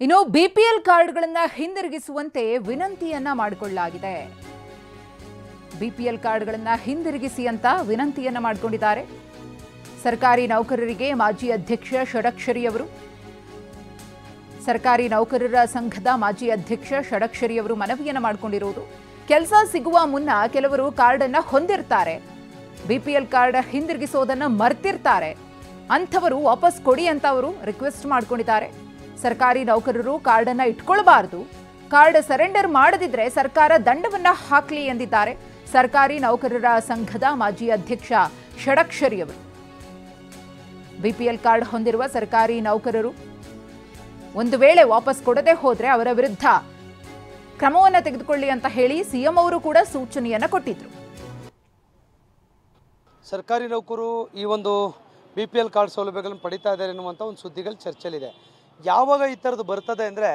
ಇನ್ನು ಬಿಪಿಎಲ್ ಕಾರ್ಡ್ಗಳನ್ನು ಹಿಂದಿರುಗಿಸುವಂತೆ ವಿನಂತಿಯನ್ನ ಮಾಡಿಕೊಳ್ಳಲಾಗಿದೆ. ಬಿಪಿಎಲ್ ಕಾರ್ಡ್ಗಳನ್ನು ಹಿಂದಿರುಗಿಸಿ ಅಂತ ವಿನಂತಿಯನ್ನ ಮಾಡಿಕೊಂಡಿದ್ದಾರೆ. ಸರ್ಕಾರಿ ನೌಕರರಿಗೆ ಮಾಜಿ ಅಧ್ಯಕ್ಷ ಷಡಕ್ಷರಿ ಅವರು, ಸರ್ಕಾರಿ ನೌಕರರ ಸಂಘದ ಮಾಜಿ ಅಧ್ಯಕ್ಷ ಷಡಕ್ಷರಿ ಅವರು ಮನವಿಯನ್ನ ಮಾಡಿಕೊಂಡಿರುವುದು. ಕೆಲಸ ಸಿಗುವ ಮುನ್ನ ಕೆಲವರು ಕಾರ್ಡ್ ಅನ್ನ ಹೊಂದಿರ್ತಾರೆ, ಬಿಪಿಎಲ್ ಕಾರ್ಡ್ ಹಿಂದಿರುಗಿಸೋದನ್ನ ಮರ್ತಿರ್ತಾರೆ. ಅಂಥವರು ವಾಪಸ್ ಕೊಡಿ ಅಂತ ಅವರು ರಿಕ್ವೆಸ್ಟ್ ಮಾಡಿಕೊಂಡಿದ್ದಾರೆ. ಸರ್ಕಾರಿ ನೌಕರರು ಕಾರ್ಡ್ ಅನ್ನ ಇಟ್ಕೊಳ್ಬಾರದು, ಕಾರ್ಡ್ ಸರೆಂಡರ್ ಮಾಡದಿದ್ರೆ ಸರ್ಕಾರ ದಂಡವನ್ನ ಹಾಕಲಿ ಎಂದಿದ್ದಾರೆ ಸರ್ಕಾರಿ ನೌಕರರ ಸಂಘದ ಮಾಜಿ ಅಧ್ಯಕ್ಷ ಷಡಕ್ಷರಿ ಅವರು. ಬಿಪಿಎಲ್ ಕಾರ್ಡ್ ಹೊಂದಿರುವ ಸರ್ಕಾರಿ ನೌಕರರು ಒಂದು ವೇಳೆ ವಾಪಸ್ ಕೊಡದೆ ಹೋದ್ರೆ ಅವರ ವಿರುದ್ಧ ಕ್ರಮವನ್ನು ತೆಗೆದುಕೊಳ್ಳಿ ಅಂತ ಹೇಳಿ ಸಿಎಂ ಅವರು ಕೂಡ ಸೂಚನೆಯನ್ನ ಕೊಟ್ಟಿದ್ರು. ಸರ್ಕಾರಿ ನೌಕರರು ಈ ಒಂದು ಬಿಪಿಎಲ್ ಕಾರ್ಡ್ ಸೌಲಭ್ಯಗಳನ್ನು ಪಡಿತಾ ಇದ್ದಾರೆ ಎನ್ನುವಂಥ ಒಂದು ಸುದ್ದಿಗಳು ಚರ್ಚೆಲಿದೆ. ಯಾವಾಗ ಈ ಥರದ್ದು ಬರ್ತದೆ ಅಂದರೆ,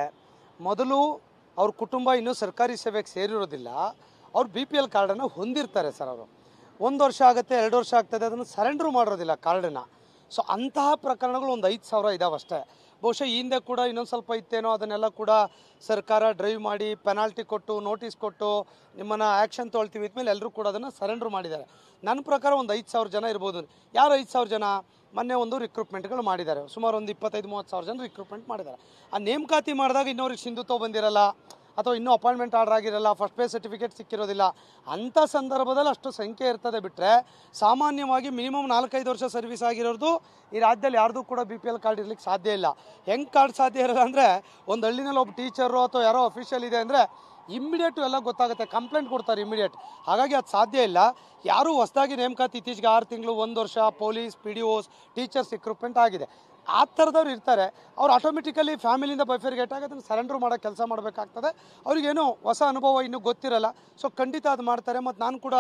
ಮೊದಲು ಅವ್ರ ಕುಟುಂಬ ಇನ್ನೂ ಸರ್ಕಾರಿ ಸೇವೆಗೆ ಸೇರಿರೋದಿಲ್ಲ, ಅವ್ರು ಬಿಪಿಎಲ್ ಕಾರ್ಡನ್ನು ಹೊಂದಿರ್ತಾರೆ ಸರ್. ಅವರು 1 ವರ್ಷ ಆಗುತ್ತೆ, 2 ವರ್ಷ ಆಗ್ತದೆ, ಅದನ್ನು ಸರೆಂಡ್ರು ಮಾಡಿರೋದಿಲ್ಲ ಕಾರ್ಡನ್ನು. ಸೊ ಅಂತಹ ಪ್ರಕರಣಗಳು ಒಂದು 5,000 ಇದಾವಷ್ಟೇ. ಬಹುಶಃ ಈ ಹಿಂದೆ ಕೂಡ ಇನ್ನೊಂದು ಸ್ವಲ್ಪ ಇತ್ತೇನೋ, ಅದನ್ನೆಲ್ಲ ಕೂಡ ಸರ್ಕಾರ ಡ್ರೈವ್ ಮಾಡಿ ಪೆನಾಲ್ಟಿ ಕೊಟ್ಟು ನೋಟಿಸ್ ಕೊಟ್ಟು ನಿಮ್ಮನ್ನು ಆ್ಯಕ್ಷನ್ ತೊಗೊಳ್ತೀವಿ ಇದ್ಮೇಲೆ ಎಲ್ಲರೂ ಕೂಡ ಅದನ್ನು ಸರೆಂಡ್ರ್ ಮಾಡಿದ್ದಾರೆ. ನನ್ನ ಪ್ರಕಾರ ಒಂದು 5,000 ಜನ ಇರ್ಬೋದು. ಯಾರು 5,000 ಜನ? ಮೊನ್ನೆ ಒಂದು ರಿಕ್ರೂಟ್ಮೆಂಟ್ಗಳು ಮಾಡಿದ್ದಾರೆ, ಸುಮಾರು ಒಂದು 25-30 ಸಾವಿರ ಜನ ರಿಕ್ರೂಟ್ಮೆಂಟ್ ಮಾಡಿದ್ದಾರೆ. ಆ ನೇಮಕಾತಿ ಮಾಡಿದಾಗ ಇನ್ನೋರಿಗೆ ಸಿಂಧುತ್ವ ಬಂದಿರಲ್ಲ, ಅಥವಾ ಇನ್ನೂ ಅಪಾಯಿಂಟ್ಮೆಂಟ್ ಆರ್ಡರ್ ಆಗಿರಲ್ಲ, ಫಸ್ಟ್ ಪೇ ಸರ್ಟಿಫಿಕೇಟ್ ಸಿಕ್ಕಿರೋದಿಲ್ಲ. ಅಂಥ ಸಂದರ್ಭದಲ್ಲಿ ಅಷ್ಟು ಸಂಖ್ಯೆ ಇರ್ತದೆ. ಬಿಟ್ಟರೆ ಸಾಮಾನ್ಯವಾಗಿ ಮಿನಿಮಮ್ 4-5 ವರ್ಷ ಸರ್ವಿಸ್ ಆಗಿರೋದು ಈ ರಾಜ್ಯದಲ್ಲಿ ಯಾರ್ದು ಕೂಡ ಬಿಪಿಎಲ್ ಕಾರ್ಡ್ ಇರ್ಲಿಕ್ಕೆ ಸಾಧ್ಯ ಇಲ್ಲ. ಹೆಂಗೆ ಕಾರ್ಡ್ ಸಾಧ್ಯ ಇರಲ್ಲ ಅಂದರೆ, ಒಂದು ಹಳ್ಳಿನಲ್ಲಿ ಒಬ್ಬ ಟೀಚರು ಅಥವಾ ಯಾರೋ ಅಫಿಷಿಯಲ್ ಇದೆ ಅಂದರೆ ಇಮ್ಮಿಡಿಯೇಟು ಎಲ್ಲ ಗೊತ್ತಾಗುತ್ತೆ, ಕಂಪ್ಲೇಂಟ್ ಕೊಡ್ತಾರೆ ಇಮ್ಮಿಡಿಯೇಟ್. ಹಾಗಾಗಿ ಅದು ಸಾಧ್ಯ ಇಲ್ಲ. ಯಾರೂ ಹೊಸದಾಗಿ ನೇಮಕಾತಿ ಇತ್ತೀಚೆಗೆ 6 ತಿಂಗಳು 1 ವರ್ಷ ಪೊಲೀಸ್, PDOs, ಟೀಚರ್ಸ್ ರಿಕ್ರೂಟ್ಮೆಂಟ್ ಆಗಿದೆ. ಆ ಥರದವ್ರು ಇರ್ತಾರೆ. ಅವ್ರು ಆಟೋಮೆಟಿಕಲಿ ಫ್ಯಾಮಿಲಿಯಿಂದ ಬೈಫರ್ಗೇಟ್ ಆಗಿ ಅದನ್ನು ಸರೆಂಡ್ರ್ ಮಾಡೋ ಕೆಲಸ ಮಾಡಬೇಕಾಗ್ತದೆ. ಅವ್ರಿಗೇನು ಹೊಸ ಅನುಭವ ಇನ್ನೂ ಗೊತ್ತಿರಲ್ಲ. ಸೊ ಖಂಡಿತ ಅದು ಮಾಡ್ತಾರೆ. ಮತ್ತು ನಾನು ಕೂಡ